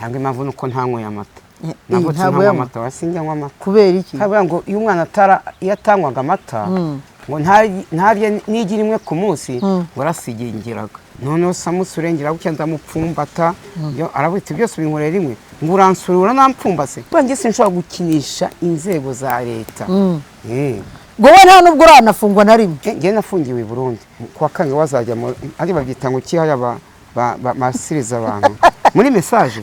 cyangwa impamvu nuko ntanyweye amata navutse ntanywa amata wasinjya nywa amata kubera iki kabura ngo iyo umwana iyo atangwaga amata ngo ntarye nigira imwe ku munsi ngo arasigingiraga noneho Samusi urengera gutya ndamupfumbata arabita byose binkorera rimwe ngo uransurura nampfumbase banjye sinshobora gukinisha inzego za leta wowe nta nubwo uranafungwa na rimwe njye nafungiwe i Burundi kuwa kange wazajya ari babyita ngo kihaya basiriza abantu muri message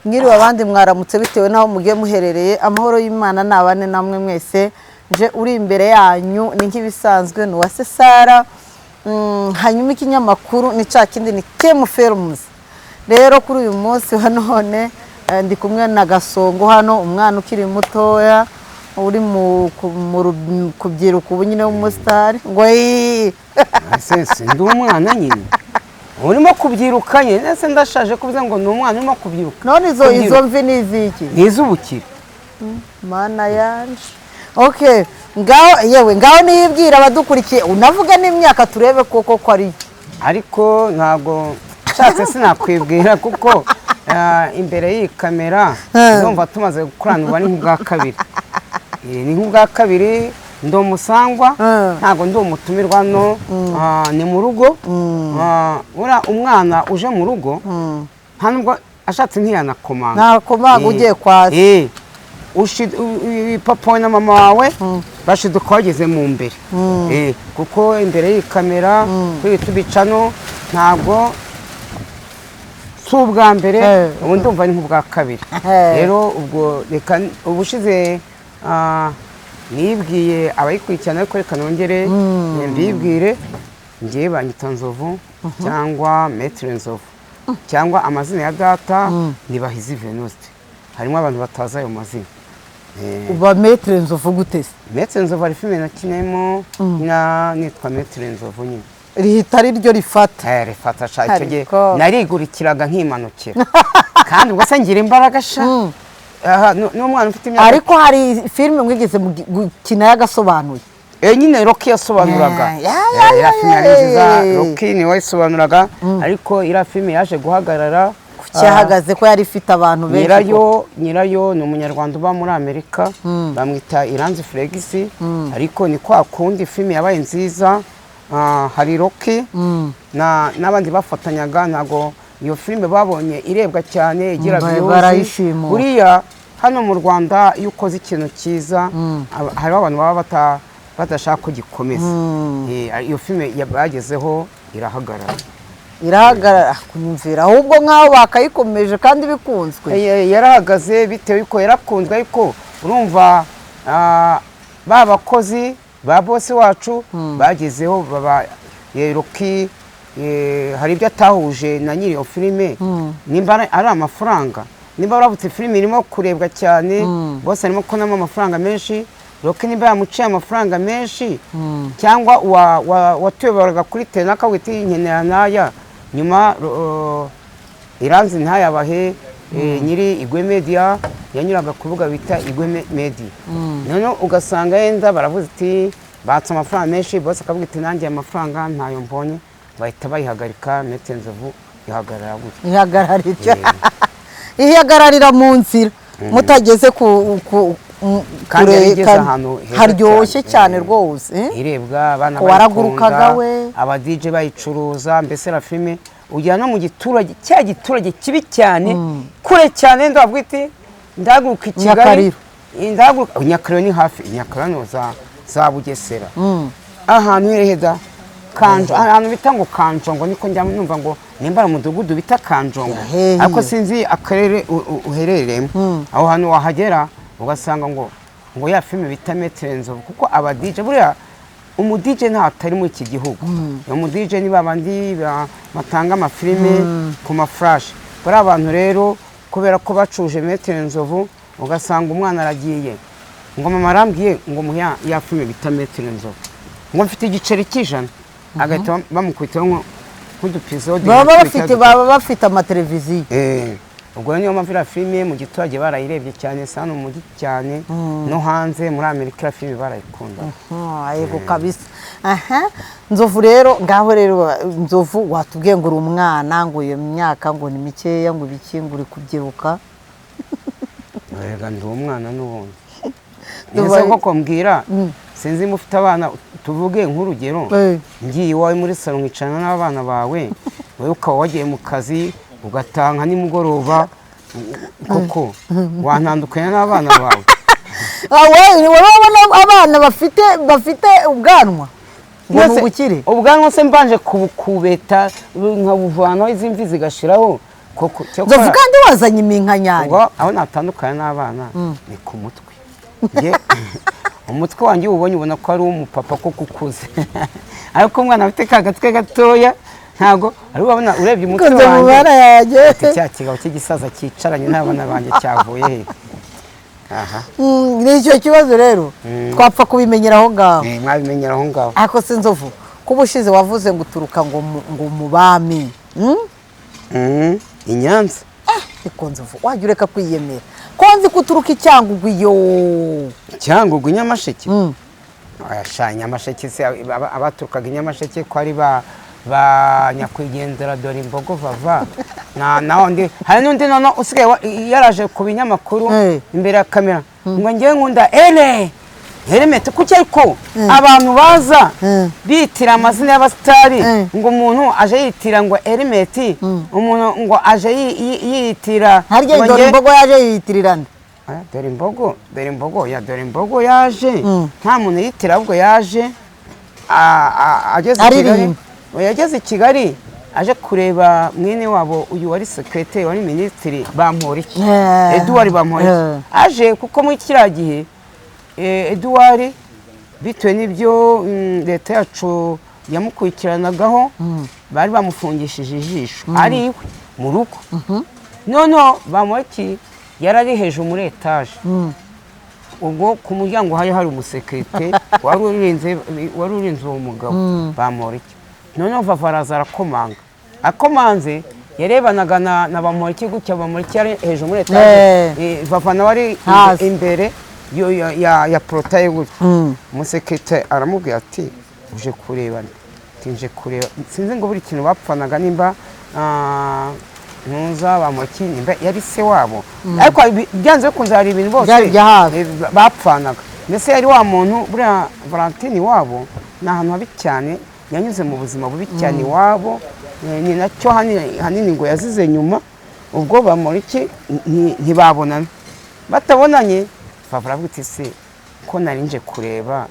Ngiriwe abandi mwaramutse bitewe naho mugiye muherereye amahoro y'Imana nabane namwe mwese nje uri imbere yanyu ni nk'ibisanzwe no wa Sara hanyuma ikinyamakuru ni kindi ni Kemu Films rero kuri uyu munsi wa none ndi kumwe na Gasongo hano umwana ukiri mutoya uri mu kubyiruka ubu nyine w'umustar ngo sense ndi umwana nyine urimo kubyirukanye nese ndashaje kuvuze ngo ni umwana urimo kubyiruka none izo mvi niziki nizubukira mana yanje okay ngaho niyibwira abadukurikiye unavuga n'imyaka turebe koko ko ari ariko ntago nshatse sinakwibwira kuko imbere y'iyi kamera ndumva tumaze gukoranirwa ni nk'ubwa kabiri ni nk'ubwa kabiri ndo musangwa ntago ndo mutumirwa no ni mu rugo ura umwana uje mu rugo ntabwo ashatse ntiyanakomanga nakomanga ugiye kwasi papa na mama wawe bashiduka bageze mu mbere kuko imbere y'iyi kamera kuri tubicano ntabwo si ubwa mbere ubu ndumva ni nk'ubwa kabiri rero ubwo reka ubushize nibwiye abayikurikirana ariko reka nongere mbibwire ngiye banyita Nzovu cyangwa Maître Nzovu cyangwa amazina ya data ni Bahizi Venuste harimo abantu bataza ayo mazina uba Maître Nzovu gute se Maître Nzovu ari filime nakinemo nitwa Maître Nzovu nyine rihita ari ryo rifata rifata cyo gihe narigurikiraga nkimanukira kandi ubwo se ngira imbaraga sha n'umwana ufite imyaka ariko hari filime mwigeze gukina yagasobanuye nyine Rocky yasobanuraga ira filime nziza Rocky ni wayisobanuraga ariko ira filime yaje guhagarara cyahagaze ko yari ifite abantu benshi nyirayo ni umunyarwanda uba muri Amerika bamwita Iranzi Flex ariko ni kwa kundi filime yabaye nziza hari Rocky n'abandi bafatanyaga ntago iyo filime babonye irebwa cyane igira views buriya hano mu Rwanda iyo ukoze ikintu cyiza hari abantu baba badashaka kugikomeza iyo filime yabagezeho irahagarara kunyumvira ahubwo nkaho bakayikomeje kandi bikunzwe yarahagaze bitewe ko yarakunzwe ariko urumva babakozi ba boss wacu bagezeho baba Rocky hari ibyo atahuje na nyiri iyo filime nimba ari amafaranga nimba urabutse filime irimo kurebwa cyane bose arimo kubonamo amafaranga menshi Rocky nimba yamuciye amafaranga menshi cyangwa watuyoboraga kuri tele akawita nkenera naya nyuma Iranzi ntayabahe nyiri Igwe Media yanyuraga kuvuga bita Igwe Media none ugasanga yenda baravuze iti batse amafaranga menshi bose akavuga iti nanjye amafaranga ntayo mbonye bahita bayihagarika Maître Nzovu ihagarara gutya ihagararira mu nzira mutageze kandi igeze ahantu haryoshye cyane rwose irebwa abana waragurukaga we aba DJ bayicuruza mbese la filime ujya no mu giturage cya giturage kibi cyane kure cyane ndavuga iti ndaguruka Kigali ndaguruka Nyakariro ni hafi Nyakariro za Bugesera ahantu heheda Kanjo ahantu bita ngo Kanjongo niko njya numva ngo nimba ari umudugudu bita Kanjongo ariko sinzi akarere uherereyemo aho hantu wahagera ugasanga ngo ya filime bita Maître Nzovu kuko aba DJ buriya umu DJ nta atari mu iki gihugu umu DJ ni babandi batanga amafilime ku maflash bari abantu rero kubera ko bacuje Maître Nzovu ugasanga umwana aragiye ngo mama arambwiye ngo muya ya filime bita Maître Nzovu ngo mfite igiceri cy'ijana agahita bamukubitaho nk'udupisode baba bafite amateleviziyo ubwo niyo mpamvu iriya filime mu giturage barayirebye cyane sana mu mujyi cyane no hanze muri Amerika iriya filime barayikunda. Yego kabisa. Nzovu rero ngaho rero Nzovu watubwiye ngo uri umwana ngo iyo myaka ngo ni mikeya ngo ibiki ngo uri kubyiruka. Rega ndi umwana n'ubundi. Neza koko mbwira sinzi mufite abana tuvuge nk'urugero ngiye iwawe muri salo nkicana n'abana bawe wowe ukaba wagiye mu kazi ugatanga nimugoroba koko wantandukanya n'abana bawe. Urabona abana bafite ubwanwa ngo ubukire ubwanwa se mbanje kubukubeta nkabuvanaho izimvi zigashiraho koko Nzovu kandi wazanye iminkanyanya ngo aho natandukanya n'abana ni ku mutwe umutwe wanjye ubonye ubona ko ari umupapa ko kukuze ariko umwana afite kagatwe gatoya ntago ari ubona urebye umutwe wanjye cya kigabo cy'igisaza cyicaranye n'abana banjye cyavuye he. Ni icyo kibazo rero twapfa kubimenyera aho ngaho. Mwabimenyera aho ngaho. Ariko se Nzovu kuba ushize wavuze ngo uturuka ngo mu bami i Nyanza. Ariko Nzovu wajya ureka kwiyemera ko nzi ko uturuka Icyangugu iyo Cyangugu Nyamasheke. Ayasha Nyamasheke se abaturukaga Nyamasheke ko ari ba nyakwigendera dore imbogo vava na ndi hari n'undi none usigaye yaraje ku binyamakuru imbere ya kamera ngo ngiye nkunda Hermete kuki ariko abantu baza bitira amazina y'abastari ngo umuntu aje yitira ngo Hermete umuntu ngo aje yitira harya dore imbogo yaje yitirira nde dore imbogo yaje nta muntu yitira ahubwo yaje yageze i Kigali aje kureba mwene wabo uyu wari secretary wari ministry Bamporiki Edouard Bamporiki aje kuko muri kiriya gihe Edouard bitewe n'ibyo leta yacu yamukurikiranagaho bari bamufungishije ijisho ari iwe mu rugo noneho Bamporiki yarari hejuru muri etage ubwo ku muryango hari umusekirite wari urinze uwo mugabo Bamporiki noneho Vava araza arakomanga akomanze yarebanaga na Bamporiki gutya Bamporiki yari hejuru muri etage Vava nawe ari imbere ya porotaye gutya umusekirite aramubwira ati uje kureba nje kureba sinzi ngo buri kintu bapfanaga nimba ntuza Bamporiki nimba yari se wabo ariko byanze bikunze hari ibintu bose bapfanaga mbese yari wa muntu buriya Valentine wabo ni ahantu habi cyane yanyuze mu buzima bubi cyane iwabo ni nacyo hanini ngo yazize nyuma ubwo Bamporiki ntibabonana batabonanye Vava aravuga ati se ko nari nje kureba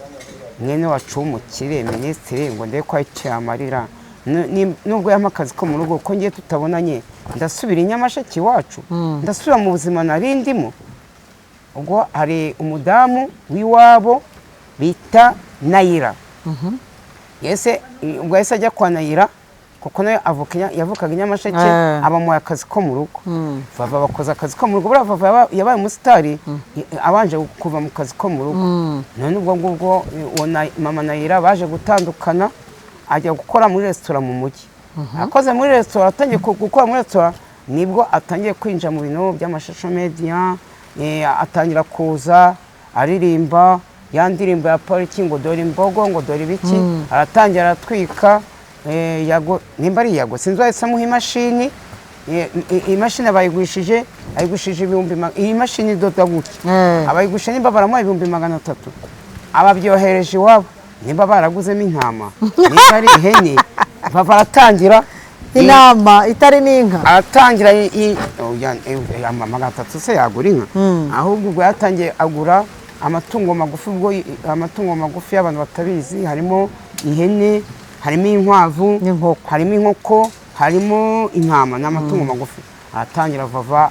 mwene wacu w'umukire minisitiri ngo ndebe ko icyo yamarira nubwo yampa akazi ko mu rugo ko ngiye tutabonanye ndasubira i Nyamasheke iwacu ndasubira mu buzima nari ndimo ubwo hari umudamu w'iwabo bita Nayira yese ubwo yahise ajya kwa Nayira kuko nawe yavukaga i Nyamasheke abamuhaye akazi ko mu rugo Vava bakoze akazi ko mu rugo buriya Vava yabaye umusitari abanje kuva mu kazi ko mu rugo none ubwo ngubwo mama Nayira baje gutandukana ajya gukora muri resitora mu mujyi akoze muri resitora atangiye gukora muri resitora nibwo atangiye kwinjira mu bintu by'amashusho media atangira kuza aririmba ya ndirimbo ya Pariki ngo dore imbogo ngo dore ibiki aratangira aratwika yago nimba ari yago sinzi wahise amuha imashini imashini ayigurishije ibihumbi iyi mashini idoda gutya abayigurishije nimba baramuha ibihumbi 300 ababyohereje iwabo nimba baraguzemo intama nimba ari ihene Vava aratangira inama itari n'inka aratangira 300 se yagura inka ahubwo ubwo yatangiye agura amatungo magufi y'abantu batabizi harimo ihene harimo inkwavu harimo inkoko harimo intama n'amatungo magufi aratangira Vava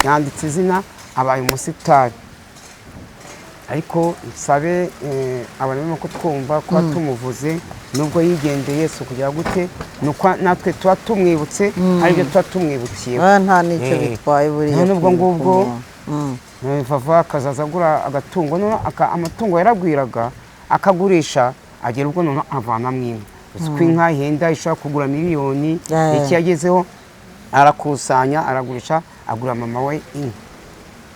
yanditse izina abaye umusitari ariko nsabe abantu ko twumva ko tumuvuze nubwo yigendeye Yesu kugira gute nuko natwe tuba tumwibutse aribyo tuba tumwibukiye nta nicyo bitwaye buriya nubwo ngubwo Vava akazaza agura agatungo amatungo yaragwiraga akagurisha agera ubwo none avanamo inka uziko inka ihenda ishobora kugura miliyoni iki yagezeho arakusanya aragurisha agura mama we inka.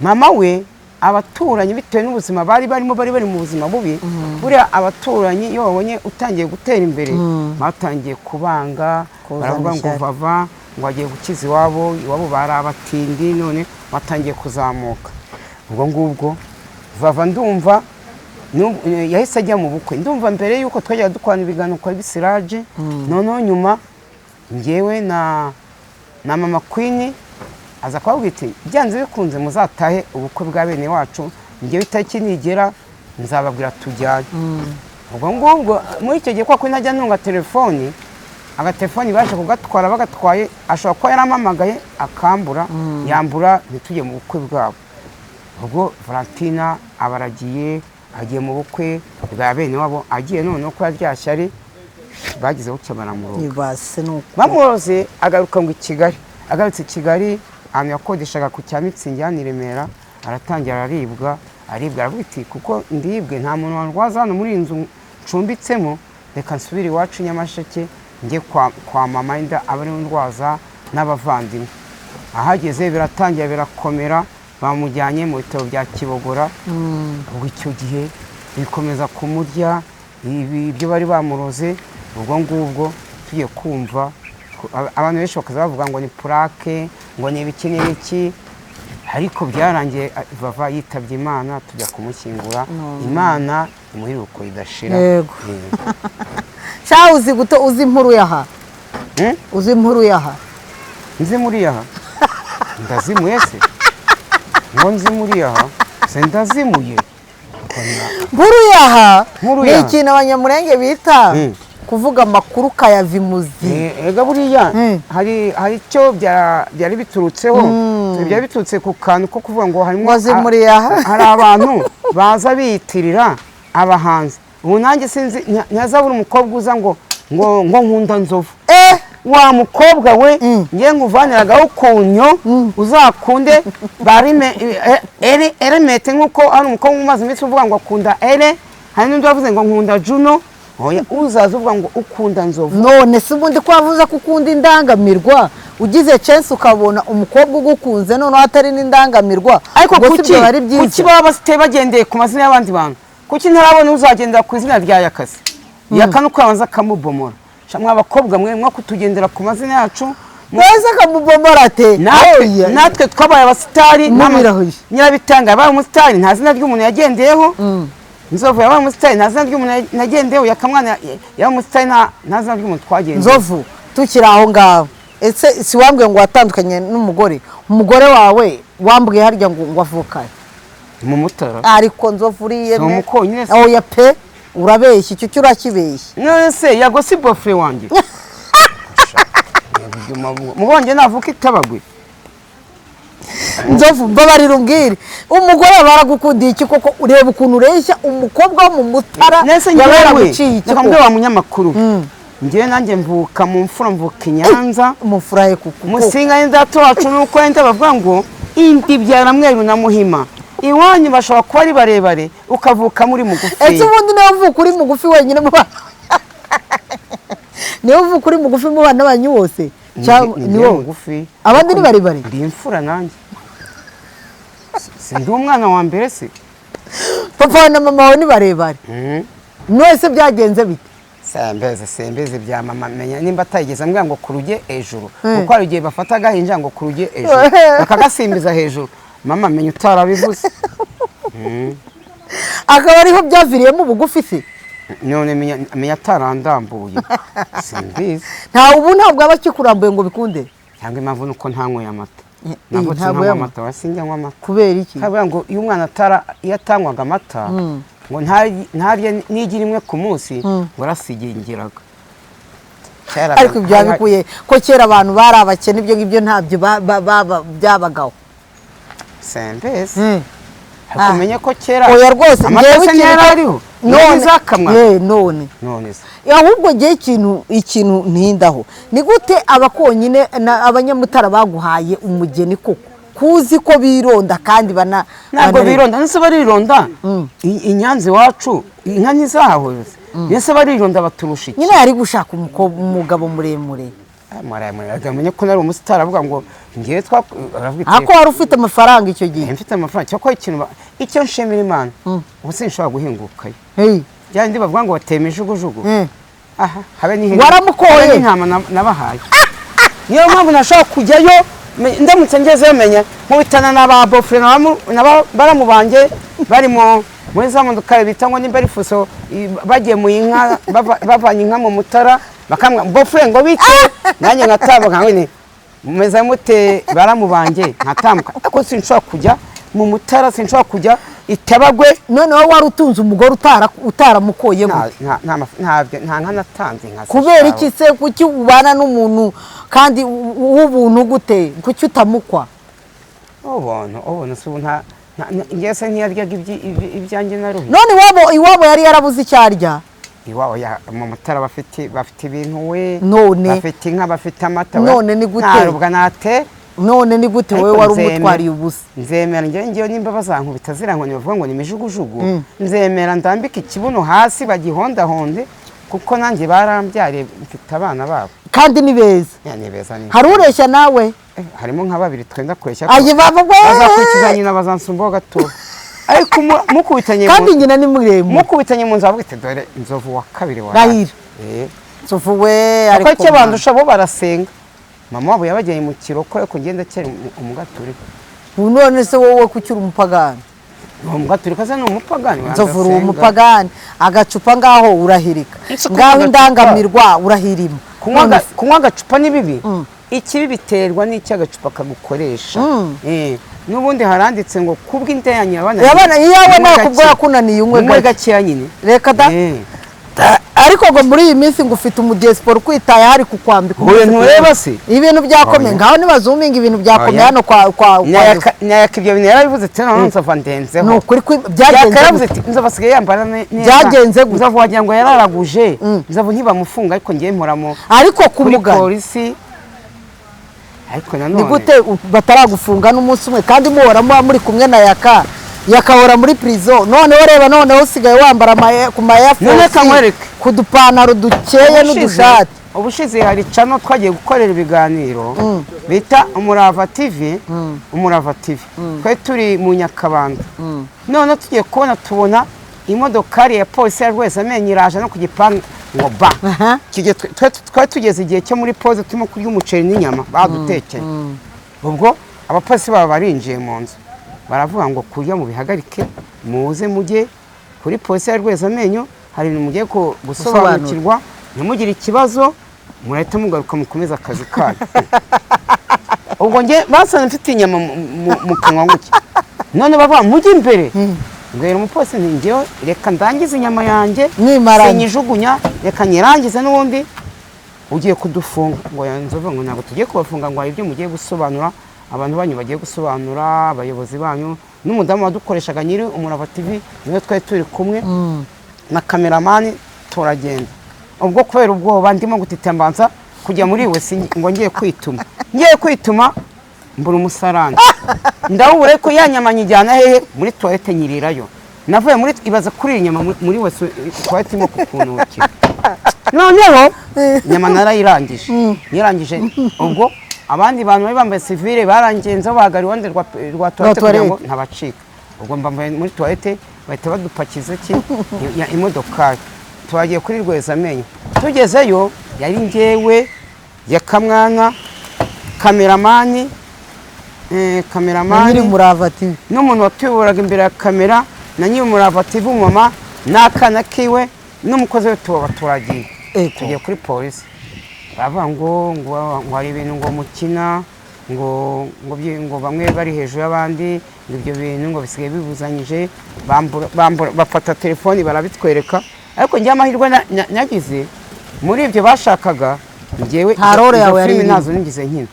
Mama we abaturanyi bitewe n'ubuzima bari mu buzima bubi, buriya abaturanyi iyo babonye utangiye gutera imbere batangiye kubanga, baravuga ngo vava ngo agiye gukiza iwabo bari abatindi, none batangiye kuzamuka. Ubwo ngubwo vava ndumva yahise ajya mu bukwe, ndumva mbere yuko twajya dukorana ibiganiro kwa Bisiraje, noneho nyuma njyewe na mama Queen aza kubabwira ati byanze bikunze muzatahe ubukwe bwa bene wacu, njyewe itariki nigera nzababwira tujyane. Ubwo ngubwo muri icyo gihe kwa najya ntunga telefoni, agatelefoni baje kugatwara bagatwaye, ashobora kuba yaramamagaye akambura, yambura ntitujye mu bukwe bwabo. Ubwo Valentina abaragiye agiye mu bukwe bwa bene wabo, agiye noneho ko yaryashyari bagize bucya baramuroga. Bamuroze agaruka ngo i Kigali, agarutse i Kigali ahantu yakodeshaga ku cya Mitsingi hano i Remera, aratangira aribwa aravuga ati kuko ndibwe nta muntu warwaza hano muri inzu ncumbitsemo, reka nsubire iwacu Nyamasheke njye kwa mama inda abari ndwaza n'abavandimwe. Ahageze biratangira birakomera, bamujyanye mu bitaro bya Kibogora. Ubwo icyo gihe bikomeza kumurya ibyo bari bamuroze. Ubwo ngubwo tugiye kumva abantu benshi bakaza bavuga ngo ni plaque, ngo ni ibiki n'ibiki, ariko byarangiye Vava yitabye Imana, tujya kumushyingura. Imana imuhiruko idashira. Yego. Sha uzi guto uzi inkuru yaha? Uzi inkuru yaha? Nzi muri yaha? Ndazimuye se? Ngo nzi muri yaha? Se ndazimuye. Inkuru yaha ni ikintu abanyamurenge bita kuvuga amakuru kayavimuzi. Ega buriya hari icyo byari biturutseho, byari biturutse ku kantu ko kuvuga ngo harimo hari abantu baza biyitirira abahanzi. Ubu nanjye sinzi ntazabura umukobwa uza ngo nkunda Nzovu. Wa mukobwa we ngiye nguvaniragaho kunyo uzakunde barime Eremete, nkuko ari umukobwa umaze iminsi uvuga ngo akunda Ere, hari n'undi wavuze ngo nkunda Juno. Oya, uzaza uvuga ngo ukunda Nzovu. None se ubundi ko wavuze ko ukunda indangamirwa, ugize chance ukabona umukobwa ugukunze none atari n'indangamirwa, ariko kuki baba basite bagendeye ku mazina y'abandi bantu? Kuki ntarabona uzagendera ku izina rya Yakase? Yakana uko yabanza akamubomora. Shamwe abakobwa mwe kutugendera ku mazina yacu, mwese akamubomora ate? Natwe twabaye abasitari, Nyirabitanga yabaye umusitari, nta zina ry'umuntu yagendeyeho. Nzovu yabaye umusitari, nta zina ry'umuntu nagendeyeho. Yakamwana yabaye umusitari, nta zina ry'umuntu twagendeyeho. Nzovu tukiri aho ngaho, ese si wambwiye ngo watandukanye n'umugore? Umugore wawe wambwiye harya ngo avukane mu Mutara? Ariko Nzovu uriye so mukonyine se? Oya pe, urabeshya, icyo cyurakibeshya. None se yago si bofre wanjye? Mubonye navuka itabagwe. Nzovu mbabarira umbwire, umugore baragukundiye iki koko? Ureba ukuntu ureshya umukobwa wo mu Mutara yaraguciye iki? Reka mbere wa munyamakuru, njyewe nanjye mvuka mu mfura, mvuka i Nyanza. Umufurahe kuko Musinga y'indato wacu nuko yenda bavuga ngo indi byara Mweru na Muhima. Iwanyu bashobora kuba ari barebare ukavuka muri mugufi. Ese ubundi nawe uvuka uri mugufi wenyine mu bana? Niwe uvuka uri mugufi mu bana banyu bose? Niwe mugufi. Abandi ni barebare? Ndi imfura nanjye. Ndi umwana wa mbere se. Papa na mama wawe ni barebare? Mwese byagenze bite? Sembeze bya mama menya nimba atayigeza mbwa ngo kuruge ejuru. Kuko ari gihe bafata gahinja ngo kuruge ejuru, bakagasimbiza hejuru. Mama menya utarabivuze. Akaba ariho byaviriyemo ubugufi se? None menya atarandambuye. Simbizi. Nta ubu ntabwo aba kikurambuye ngo bikunde? Cyangwa impamvu nuko ntanyweye amata. Navutse nanywa amata, wasinjya nywa amata. Kubera iki? Kabura ngo iyo umwana yatangwaga amata ngo ntarye nigira imwe ku munsi ngo arasigingiraga. Ariko byabikuye ko kera abantu bari abakene, ibyo ngibyo ntabyo byabagaho. Sembeze. Hakumenye ko kera oya rwose ngewe cyariho none ahubwo giye ikintu ntindaho ni gute abakonyine abanyamutara baguhaye umugeni koko kuzi ko bironda kandi ntabwo bironda nese barironda inyanzi wacu inka ntizahoze nese barironda baturusha iki nyine ari gushaka umugabo muremure amenye ko nari umusitari avuga ngo ngiye ako wari ufite amafaranga icyo gihe. mfite amafaranga cyo ko icyo nshimira Imana ubu sinshobora guhingukayo byandi bavuga ngo batema ijugujugu aha habe n'ihene waramukoye n'intama nabahaye niyo mpamvu nashaka kujyayo ndamutse ngeze menya nkubitana n'aba bofre baramubanje barimo muri za modoka bita ngo nimba ari fuso bagiye mu inka bavanye inka mu Mutara bakamwa bofre ngo bike nanjye nkatabuka nkene mumeze mute baramubanje nkatambuka ako sinshobora kujya mu Mutara sinshobora kujya Itabagwe. None wowe wari utunze umugore utaramukoye nta nkanatanze nka kubera iki se kuki ubana n'umuntu kandi w'ubuntu gute kuki utamukwa ubona se nta ngese ntiyaryaga ibyanjye naruhi. None iwabo yari yarabuze icyarya iwabo mu Mutara bafite ibintu we none bafite inka bafite amata none ni gute ntarubwa nate none ni gute wowe wari umutwariye ubusa nzemera ngiye nimba bazankubita zirankoni bavuga ngo ni mijugujugu nzemera ndambika ikibuno hasi bagihondahonde kuko nanjye barambyariye mfite abana babo kandi ni beza ni beza ni hari ureshya nawe harimo nka babiri twenda kureshya ayi baba bazakurikizanya nyina bazansumbaho gato ariko mukubitanye kandi nyina ni muremure mukubitanye mu nzu bwite dore inzovu wa kabiri wa Rahira nzovu we ariko cyo bandusha bo barasenga mama wabo yabajyanye mu kiroko ko ngenda cyari umugaturika none se wowe kucyura umupagani umugaturika se ni umupagani nzovura umupagani agacupa ngaho urahirika ngaho indangamirwa urahirima kunywa agacupa ni bibi ikibi biterwa n'icyo agacupa kagukoresha n'ubundi haranditse ngo kubw'indayanya yabana iyawe nako kubwo yakunaniye umwe gakeya nyine reka da ariko ngo muri iyi minsi ngo ufite umudiaspora kwitaye hari kukwambika ntureba se ibintu byakomeye ngaho nibazuminga ibintu byakomeye hano kwa nyaka ibyo bintu yarabivuze ati none nzova ndenzeho no kuri byagenze nzova asigaye yambara neza byagenze nzova wagira ngo yararaguje nzova ntibamufunga ariko ngiye mporamo ariko kumugana polisi ariko nanone ni gute bataragufunga n'umunsi umwe kandi muhoramo muri kumwe na yakahora muri prison noneho reba noneho usigaye wambara ku mayafusi ku dupantaro dukeye n'udushati ubushize hari cano twagiye gukorera ibiganiro bita Umurava TV twe turi mu Nyakabanda none tugiye tubona imodokari ya polisi ya Rwezamenyo iraje no ku gipangu ngo ba twe tugeze igihe cyo muri pause turimo kurya umuceri n'inyama badutekeye ubwo abapolisi baba barinjiye mu nzu baravuga ngo kurya mu bihagarike muze mujye kuri polisi ya Rwezamenyo hari ibintu mugiye gusobanukirwa ntimugire ikibazo murahita mugaruka mukomeza akazi kanyu ubwo nge basanze mfite inyama mu kanwa nguki none bavuga mujye imbere mbwira umupolisi ngewe reka ndangize inyama yanjye sinyijugunya reka nyirangize n'ubundi ugiye kudufunga ngo yanzove ngo ntabwo tugiye kubafunga ngo hari ibyo mugiye gusobanura abantu banyu bagiye gusobanura abayobozi banyu n'umudamu wadukoreshaga nyiri Umurava TV niwe twari turi kumwe na kameramani turagenda ubwo kubera ubwoba ndimo gutitembanza kujya muri wese ngo ngiye kwituma mbura umusarani ndawubure ko yanyamanye ijyana hehe muri toilette nyirirayo navuye muri ibaza kuri inyama muri wese toilette mo kukunukira noneho nyama narayirangije ubwo abandi bantu bari bambaye civile barangenza bahagari wonde rwa toilette kugira ngo ntabacika ubwo mbambaye muri toilette bahita badupakiza ya imodoka twagiye kuri Rwezamenyo tugezeyo yari ngewe Yakamwana kameramani nyiri Umurava TV n'umuntu watuyobораga imbere ya kamera na nyiri Umurava TV mama n'akana kiwe n'umukozi we turagiye tugiye kuri polisi bavuga ngo hari ibintu ngo mukina ngo bamwe bari hejuru y'abandi ngo ibyo bintu ngo bisigaye bibuzanyije bafata telefoni barabitwereka ariko njye amahirwe nagize muri ibyo bashakaga ngewe filime nazo ningize nkina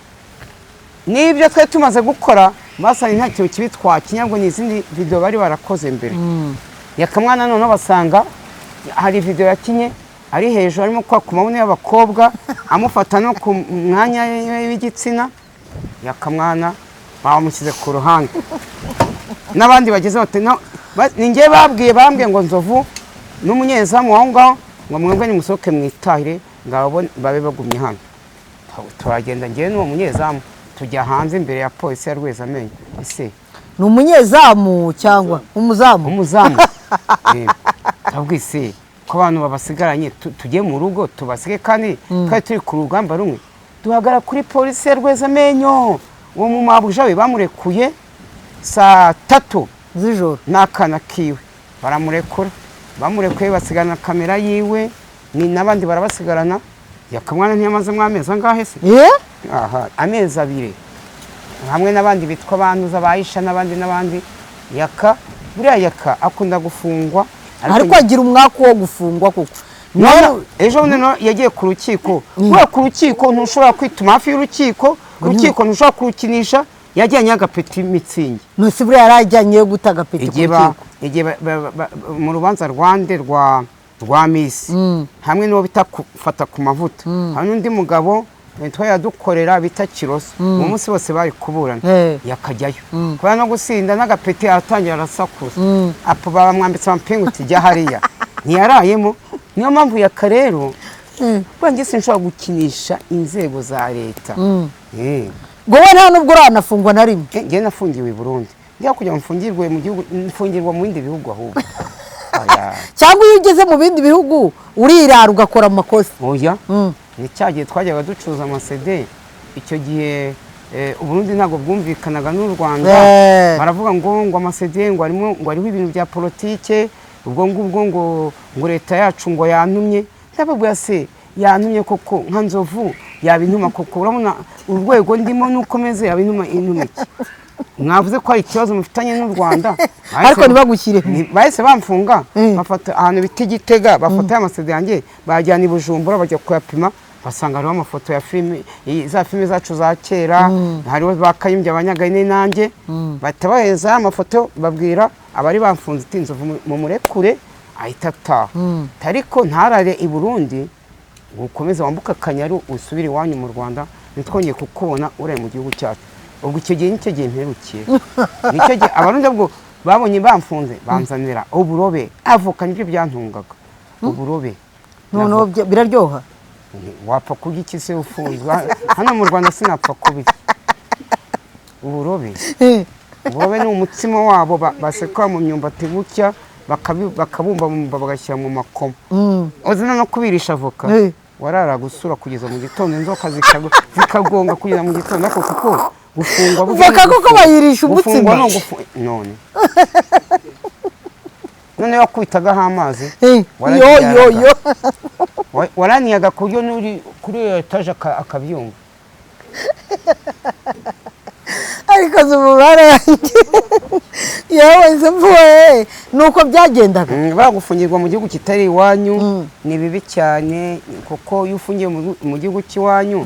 n'ibyo twe tumaze gukora basanye nta kintu kibi twakinya ngo ni izindi video bari barakoze mbere Yakamwana none basanga hari video yakinye ari hejuru arimo kwa kumabone y'abakobwa amufata no ku mwanya w'igitsina Yakamwana bamushyize ku ruhande n'abandi bageze bati ninge bambwiye ngo nzovu n'umunyezamu aho ngaho ngo mwebwe nimusohoke mwitahire ngabo babe bagumye hano turagenda ngewe n'uwo munyezamu tujya hanze imbere ya polisi ya Rwezamenyo. Ese ni umunyezamu cyangwa umuzamu? umuzamu tabwise ko abantu babasigaranye tujye mu rugo tubasige kandi twari turi ku rugamba rumwe. Duhagara kuri polisi ya Rwezamenyo, uwo mu mabuja we bamurekuye saa 3 z'ijoro n'akana kiwe baramurekura. Bamurekuye basigana kamera yiwe ni n'abandi barabasigarana. Yakamwana ntiyamaze amezi angahe se? Aha, amezi 2 hamwe n'abandi bitwa bantuza bayisha n'abandi yaka. Buriya yaka akunda gufungwa ariko agira umwaka wo gufungwa kuko ejo none yagiye ku rukiko. Buriya ku rukiko ntushobora kwituma hafi y'urukiko, urukiko ntushobora kurukinisha. Yajyanye agapeti Mitsingi. Nose buriya yarajyanye guta agapeti ku rukiko igihe mu rubanza rwa Miss hamwe n'uwo bita kufata ku mavuta. Hari n'undi mugabo twayadukorera bita Kiroso. Mu munsi bose bari kuburana yakajyayo kubera no gusinda n'agapeti aratangira arasakuza. Apo bamwambitse amapingu tijya hariya ntiyarayemo. Niyo mpamvu yaka rero bwanjye sinshobora gukinisha inzego za leta. Gowe nta nubwo uranafungwa na rimwe? Ngiye nafungiwe i Burundi, ngiye kujya mfungirwe mu gihugu, mfungirwa mu bindi bihugu ahubwo. Cyangwa iyo ugeze mu bindi bihugu urirara ugakora amakosa? Oya, ni cyagiye twajyaga ducuruza amasede. Icyo gihe Uburundi ntabwo bwumvikanaga n'u Rwanda. Baravuga ngo amasede ngo ariho ibintu bya politike. Ubwo ngubwo ngo leta yacu ngo yantumye. Ndababwira se yantumye koko nka Nzovu yabintuma koko? Urabona urwego ndimo nukomeze yabintuma intumiki. Mwavuze ko ari ikibazo mufitanye n'u Rwanda ariko ntibagushyire bahise bamfunga. Bafata ahantu bita Igitega, bafata amasede yanjye bajyana i Bujumbura bajya kuyapima. Basanga hariho amafoto ya filime, za filime zacu za kera. Hariho bakayimbye abanyagane nanjye. Bahita baheza amafoto babwira abari bamfunze iti Nzovu mu murekure ahita ataha. Ariko ntarare i Burundi ukomeza wambuka Akanyaru usubire iwanyu mu Rwanda nitwongeye kukubona uraye mu gihugu cyacu. Ubwo icyo gihe nicyo gihe mperukiye. Nicyo gihe Abarundi bwo babonye bamfunze banzanira uburobe. Avoka nibyo byantungaga uburobe. Noneho biraryoha? Wapfa kurya iki se ufunzwe? Hano mu Rwanda sinapfa kubirya uburobe. Uburobe ni umutsima wabo basekwa mu myumbati gutya bakabumba bagashyira mu makoma. Uzina no kubirisha avoka. Warara gusura kugeza mu gitondo, inzoka zikagonga kugeza mu gitondo. Ako kuko gufungwa voka koko bayirisha umutsima none none wakwitagaho amazi. yo waraniyaga ku buryo n'uri kuri etaje akabyumva. ariko z'umubare yewe mvuye nuko byagendaga. Bagufungirwa mu gihugu kitari iwanyu ni bibi cyane kuko iyo ufungiye mu gihugu cy'iwanyu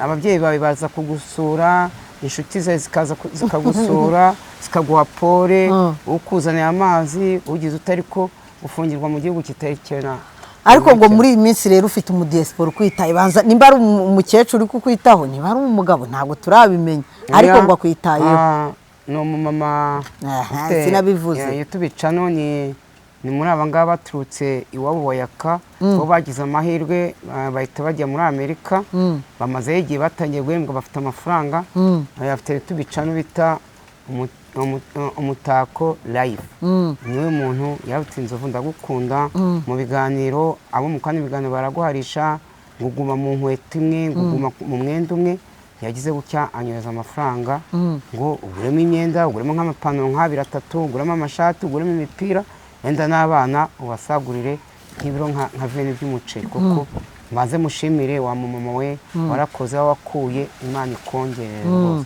ababyeyi bawe baza kugusura, inshuti zawe zikaza zikagusura zikaguha pole, ukuzanira amazi ugize utari ko ufungirwa mu gihugu kitari cyera. Ariko ngo muri iyi minsi rero ufite umudiaspora ukwitaye, banza nimba ari umukecuru kukwitaho, niba ari umugabo ntabwo turabimenya, ariko ngo akwitayeho. No mama sinabivuze yatubicano ni muri abangaba baturutse iwabo wayaka bo bagize amahirwe bahita bajya muri Amerika. Bamaze igihe batangiye guhembwa bafite amafaranga. Bafite tubicano bita umutako live. Niwe muntu yarutse Inzovu ndagukunda mu biganiro, abo mu kandi biganiro baraguharisha nguguma mu nkweto imwe, nguguma mu mwenda umwe. Yagize gutya anyoza amafaranga ngo uguremo imyenda, uguremo nk'amapantaro nk'abiri atatu, uguremo amashati, uguremo imipira, enda n'abana ubasagurire nk'ibiro nka veni by'umuceri. Kuko maze mushimire wa mama we warakoze wakuye, Imana ikongerere rwose.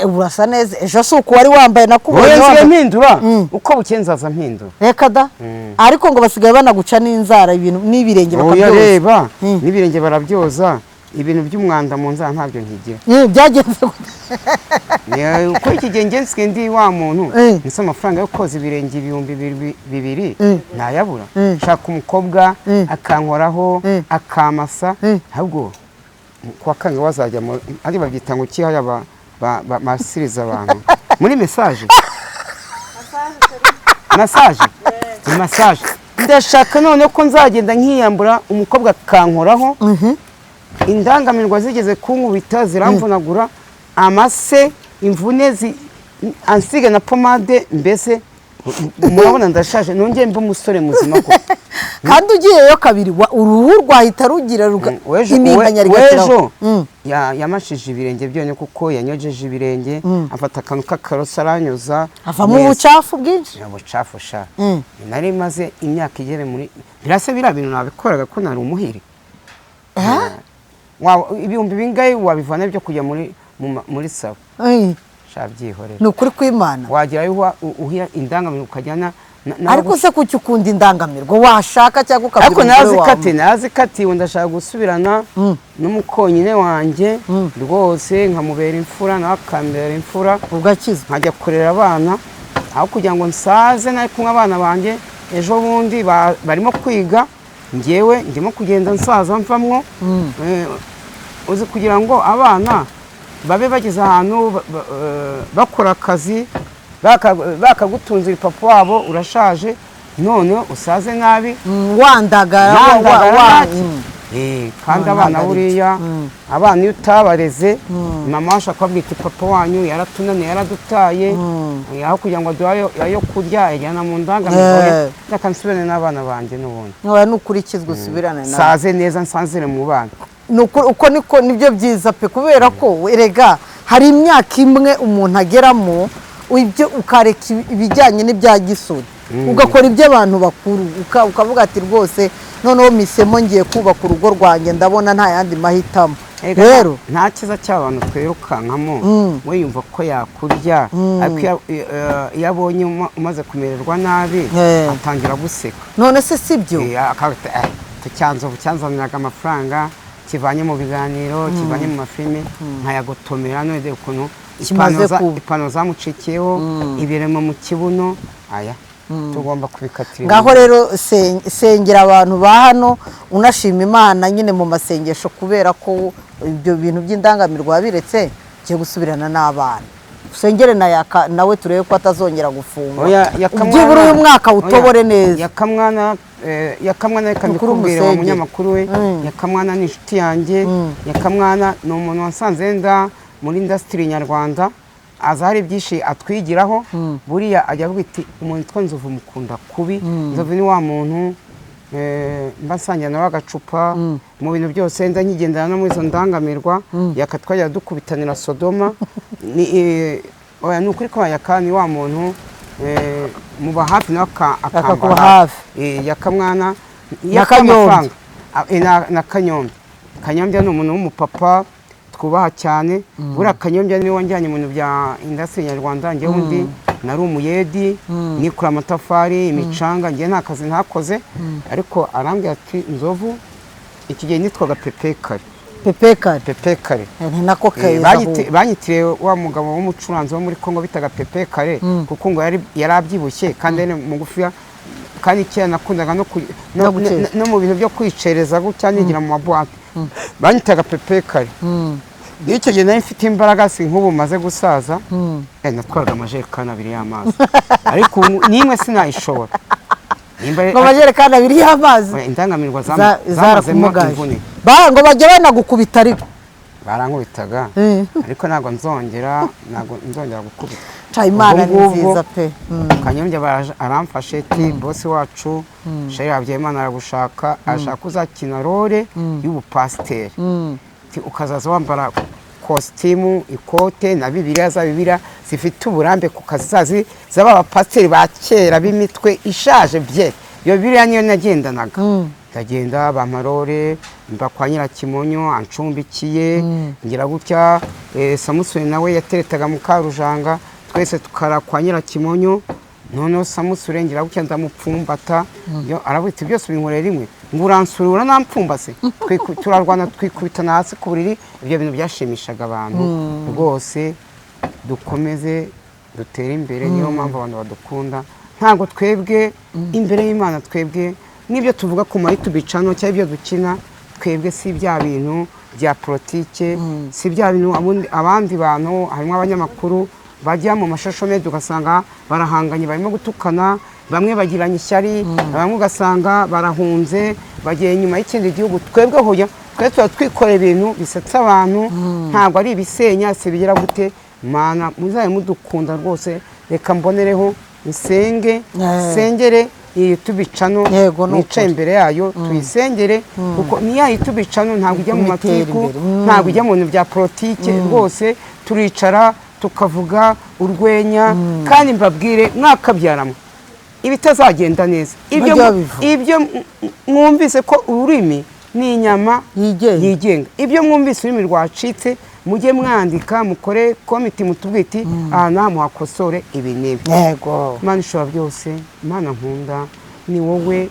Urasa neza. Ejo si uko wari wambaye nakubonye wambaye mpindura uko bukenzaza mpindura. Reka da. Ariko ngo basigaye banaguca n'inzara ibintu n'ibirenge bakabyoza. Reba n'ibirenge barabyoza. Ibintu by'umwanda mu nzara ntabyo nkigira. Byagenze uko iki gihe ngenzi ndi wa muntu nisa amafaranga yo koza ibirenge 2,000 ntayabura. Shaka umukobwa akankoraho akamasa, ahubwo kwa kanga wazajya ari babyita ngo kihaya masiriza abantu muri message ndashaka none ko nzagenda nkiyambura umukobwa akankoraho indangamirwa zigeze kunkubita ziramvunagura amase imvune ansiga na pomade mbese murabona ndashaje nongeye mba umusore muzima ko kandi ugiyeyo kabiri uruhu rwahita rugira iminganya rigakiraho yamashije ibirenge byonyine kuko yanyojeje ibirenge afata akantu k'akaroso aranyuza avamo ubucafu bwinshi ubucafu sha nari maze imyaka igere muri birase biriya bintu nabikoraga ko nari umuhiri ibihumbi bingahe wabivana byo kujya muri sabo shabyihorera ni ukuri kw'Imana wagerayo uhira indangamirwa ukajyana ariko se kuki ukunda indangamirwa washaka cyangwa ukabwira ariko nazikatiwe ndashaka gusubirana n'umukonyine wanjye rwose nkamubera imfura nawe akambera imfura ugakizwa nkajya kurera abana aho kugira ngo nsaze nari kumwe abana banjye ejo bundi barimo kwiga ngewe ndimo kugenda nsaza mvamwo uzi kugira ngo abana babe bageze ahantu bakora akazi bakagutunzira papa wabo urashaje none usaze nabi wandagara kandi abana buriya abana iyo utabareze mama washaka kubabwira papa wanyu yaratunaniye yaradutaye aho kugira ngo aduhe ayo kurya ajyana mu ndangamirwa reka nsubirane n'abana banjye n'ubundi nukurikizwa usubirane nawe saze neza nsanzire mu bana uko niko nibyo byiza pe kubera ko erega hari imyaka imwe umuntu ageramo ibyo ukareka ibijyanye n'ibya gisuri ugakora iby'abantu bakuru ukavuga ati rwose noneho misemo ngiye kubaka urugo rwanjye ndabona nta yandi mahitamo rero nta cyiza cy'abantu twirukankamo we yumva ko yakurya ariko iyo abonye umaze kumererwa nabi atangira guseka none se si byo cyanzaniraga amafaranga kivanye mu biganiro kivanye mu mafilime nkayagotomera none ukuntu ipantaro zamucikiyeho ibiremo mu kibuno aya tugomba kubikatira ngaho rero sengera abantu ba hano unashima Imana nyine mu masengesho kubera ko ibyo bintu by'indangamirwa wabiretse cyo gusubirana n'abana usengere nawe turebe ko atazongera gufungwa byibura uyu mwaka utobore neza yakamwana reka mbikubwire wa munyamakuru we yakamwana ni inshuti yanjye yakamwana ni umuntu wasanze wenda muri industry nyarwanda aza hari byinshi atwigiraho buriya ajya avuga ati umuntu witwa Nzovu mukunda kubi Nzovu ni wa muntu mba nsangira nawe agacupa mu bintu byose wenda nkigendana no muri izo ndangamirwa yakatwajya dukubitanira Sodoma ni ukuri ko yakani wa muntu muba hafi nawe akamba hafi yakamwana y'amafaranga na Kanyombya ni umuntu w'umupapa twubaha cyane buriya Kanyombya niwe wanjyanye mu bintu bya industry nyarwanda njyewe undi nari umuyedi nikura amatafari imicanga njye nta kazi ntakoze ariko arambwira ati Nzovu iki gihe nitwaga Pepe Kare nako banyitiriye wa mugabo w'umucuranzi wo muri Kongo bitaga Pepe Kare kuko ngo yari abyibushye kandi ari mugufiya kandi kera nakundaga no mu bintu byo kwicereza gutya nigira mu mabuwate banyitaga Pepe Kare icyo gihe nari mfite imbaraga si nk'ubu maze gusaza natwaraga amajerekani 2 y'amazi ariko nimwe sinayishobora ngo amajerekani 2 y'amazi indangamirwa zamazemo imvune ngo bajya banagukubita ariko barankubitaga ariko ntabwo nzongera gukubita Imana ni nziza pe Kanyombya aramfashe ati bosi wacu Sheri Habyimana aragushaka ashaka uzakina role y'ubupasiteri ukazaza wambara kositimu ikote na bibiliya zifite uburambe ku kazi zaba abapasiteri ba kera b'imitwe ishaje bye iyo bibiliya niyo nagendanaga ndagenda bamarore mba kwa Nyirakimonyo ancumbikiye ngira gutya Samusoni nawe yateretaga mu Karujanga twese tukara kwa Nyirakimonyo noneho Samusoni ngira gutya ndamupfumbata arabuti byose binkorera rimwe nguransurura nampfumbase turarwana twikubitana hasi ku buriri ibyo bintu byashimishaga abantu rwose dukomeze dutere imbere niyo mpamvu abantu badukunda ntago twebwe imbere y'Imana twebwe nibyo tuvuga ku YouTube channel cyangwa ibyo dukina twebwe si bya bintu bya politike si bya bintu abandi bantu harimo abanyamakuru bajya mu mashasho media ugasanga barahanganye barimo gutukana bamwe bagiranye ishyari bamwe ugasanga barahunze bagiye nyuma y'ikindi gihugu twebwe hoya twe tuba twikorera ibintu bisetsa abantu ntabwo ari ibisenya si bigira gute mana muzaye mudukunda rwose reka mbonereho nsenge sengere iyi tubicano nicaye imbere yayo tuyisengere kuko niya tubicano ntabwo ijya mu matiku ntabwo ijya mu bintu bya politike rwose turicara tukavuga urwenya kandi mbabwire mwakabyaramo ibitazagenda neza ibyo mwumvise ko ururimi ni inyama yigenga ibyo mwumvise ururimi rwacitse mujye mwandika mukore komite mutubwiti aha naha muhakosore ibi n'ibi yego Imana ishobora byose Imana nkunda ni wowe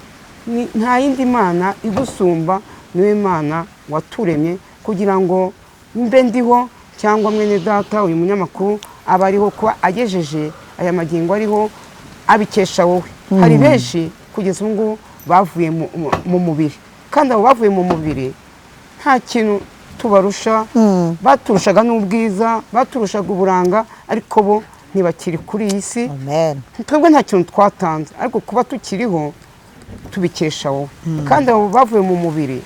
nta yindi mana igusumba niwe Mana waturemye kugira ngo mbe ndiho cyangwa mwene data uyu munyamakuru aba ariho kuba agejeje aya magingo ariho abikesha wowe hari benshi kugeza ubu ngubu bavuye mu mubiri kandi abo bavuye mu mubiri nta kintu tubarusha baturushaga n'ubwiza baturushaga uburanga ariko bo ntibakiri kuri iyi si twebwe nta kintu twatanze ariko kuba tukiriho tubikesha wowe kandi abo bavuye mu mubiri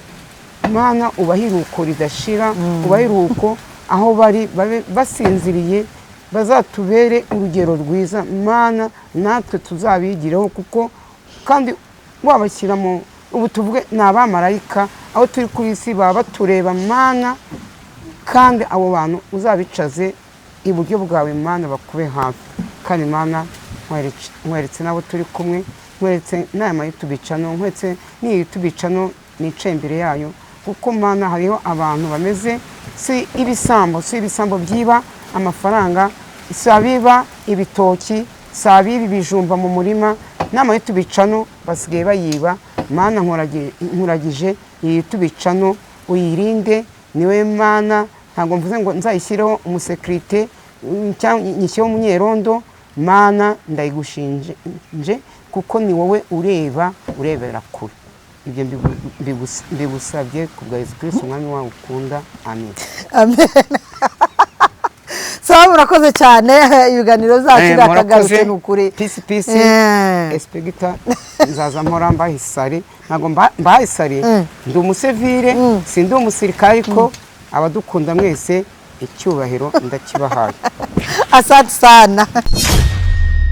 Mana ubaha iruhuko ridashira ubaha iruhuko aho bari basinziriye bazatubere urugero rwiza Mana natwe tuzabigireho kuko kandi wabashyiramo ubu tuvuge ni abamarayika aho turi kuri isi baba batureba Mana kandi abo bantu uzabicaze iburyo bwawe Mana bakube hafi kandi Mana nkweretse n'abo turi kumwe nkweretse n'aya mayitubicano nkweretse n'iyi tubicano nicaye imbere yayo kuko Mana hariho abantu bameze si ibisambo byiba amafaranga si abiba ibitoki si abiba ibijumba mu murima n'amayitubicano basigaye bayiba Mana nkuragije iyi tubicano uyirinde niwe Mana ntabwo mvuze ngo nzayishyireho umusekirite cyangwa nyishyireho umunyerondo Mana ndayigushinje kuko ni wowe urebera kure ibyo mbigusabye ku bwa Yesu Kristo umwami wawe ukunda amen amen sawa murakoze cyane ibiganiro zacu rakagarutse n'ukuri peace espegita nzaza mpora mbahisari ntabwo mbahisari ndi umusivire sindi umusirikare ariko abadukunda mwese icyubahiro ndakibahaye asante sana